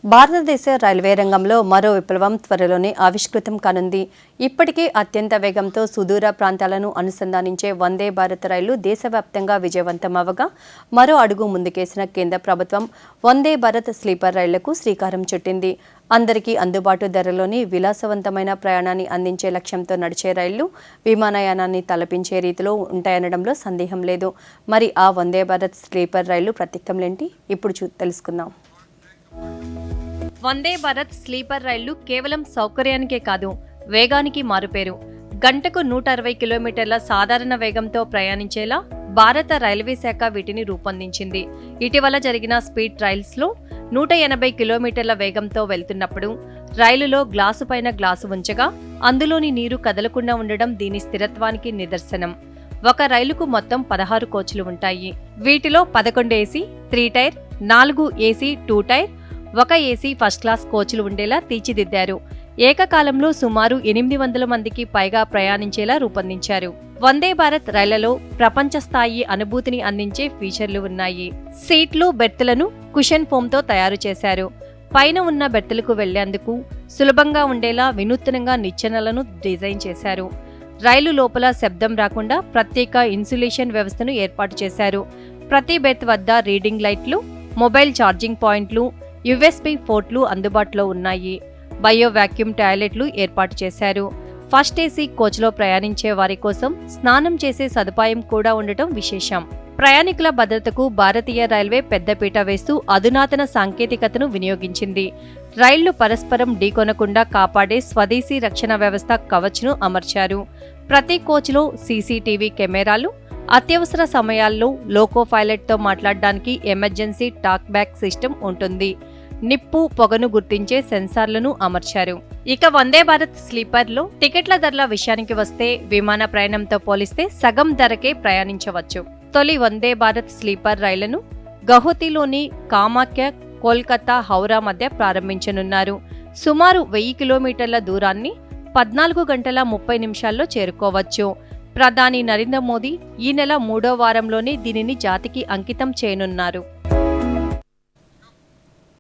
భారతదేశ రైల్వే రంగంలో మరో విప్లవం త్వరలోనే ఆవిష్కృతం కానుంది. ఇప్పటికే అత్యంత వేగంతో సుదూర ప్రాంతాలను అనుసంధానించే వందే భారత్ రైలు దేశవ్యాప్తంగా విజయవంతమవగా మరో అడుగు ముందుకేసిన కేంద్ర ప్రభుత్వం వందే భారత్ స్లీపర్ రైళ్లకు శ్రీకారం చుట్టింది. అందరికీ అందుబాటు ధరలోని విలాసవంతమైన ప్రయాణాన్ని అందించే లక్ష్యంతో నడిచే రైళ్లు విమానయానాన్ని తలపించే రీతిలో ఉంటాయనడంలో సందేహం లేదు. మరి ఆ వందే భారత్ స్లీపర్ రైళ్లు ప్రత్యేకతలేంటి? ఇప్పుడు తెలుసుకుందాం. వందే భారత్ స్లీపర్ రైళ్లు కేవలం సౌకర్యానికే కాదు, వేగానికి మారుపేరు. గంటకు 160 కిలోమీటర్ల సాధారణ వేగంతో ప్రయాణించేలా భారత రైల్వే శాఖ వీటిని రూపొందించింది. ఇటీవల జరిగిన స్పీడ్ ట్రయల్స్లో 180 కిలోమీటర్ల వేగంతో వెళ్తున్నప్పుడు రైలులో గ్లాసు పైన గ్లాసు ఉంచగా అందులోని నీరు కదలకుండా ఉండడం దీని స్థిరత్వానికి నిదర్శనం. ఒక రైలుకు మొత్తం 16 కోచ్లు ఉంటాయి. వీటిలో 11 AC 3 tier, 4 AC 2 tier, 1 AC first class కోచ్లు ఉండేలా తీర్చిదిద్దారు. ఏకకాలంలో సుమారు 800 మందికి పైగా ప్రయాణించేలా రూపొందించారు. వందే భారత్ రైళ్లలో ప్రపంచ స్థాయి అనుభూతిని అందించే ఫీచర్లు ఉన్నాయి. సీట్లు, బెర్తులను కుషన్ ఫోమ్తో తయారు చేశారు. పైన ఉన్న బెర్తులకు వెళ్లేందుకు సులభంగా ఉండేలా వినూత్నంగా నిచ్చెనలను డిజైన్ చేశారు. రైలు లోపల శబ్దం రాకుండా ప్రత్యేక ఇన్సులేషన్ వ్యవస్థను ఏర్పాటు చేశారు. ప్రతి బెర్త్ వద్ద రీడింగ్ లైట్లు, మొబైల్ ఛార్జింగ్ పాయింట్లు, యుఎస్బి పోర్ట్లు అందుబాటులో ఉన్నాయి. బయో వాక్యూమ్ టాయిలెట్లు ఏర్పాటు చేశారు. ఫస్ట్ ఏసీ కోచ్లో ప్రయాణించే వారి కోసం స్నానం చేసే సదుపాయం కూడా ఉండటం విశేషం. ప్రయాణికుల భద్రతకు భారతీయ రైల్వే పెద్దపీట వేస్తూ అధునాతన సాంకేతికతను వినియోగించింది. రైళ్లు పరస్పరం ఢీకొనకుండా కాపాడే స్వదేశీ రక్షణ వ్యవస్థ కవచ్ను అమర్చారు. ప్రతి కోచ్లో సీసీటీవీ కెమెరాలు, అత్యవసర సమయాల్లో లోకో పైలట్తో మాట్లాడడానికి ఎమర్జెన్సీ టాక్ బ్యాక్ సిస్టమ్ ఉంటుంది. నిప్పు, పొగను గుర్తించే సెన్సార్లను అమర్చారు. ఇక వందే భారత్ స్లీపర్లో టికెట్ల ధరల విషయానికి వస్తే విమాన ప్రయాణంతో పోలిస్తే సగం ధరకే ప్రయాణించవచ్చు. తొలి వందే భారత్ స్లీపర్ రైళ్లను గౌహతిలోని కామాఖ్య, కోల్కతా, హౌరా మధ్య ప్రారంభించనున్నారు. సుమారు 1000 కిలోమీటర్ల దూరాన్ని 14 గంటల 30 నిమిషాల్లో చేరుకోవచ్చు. ప్రధాని నరేంద్ర మోదీ ఈ నెల 3వ వారంలోనే దీనిని జాతికి అంకితం చేయనున్నారు.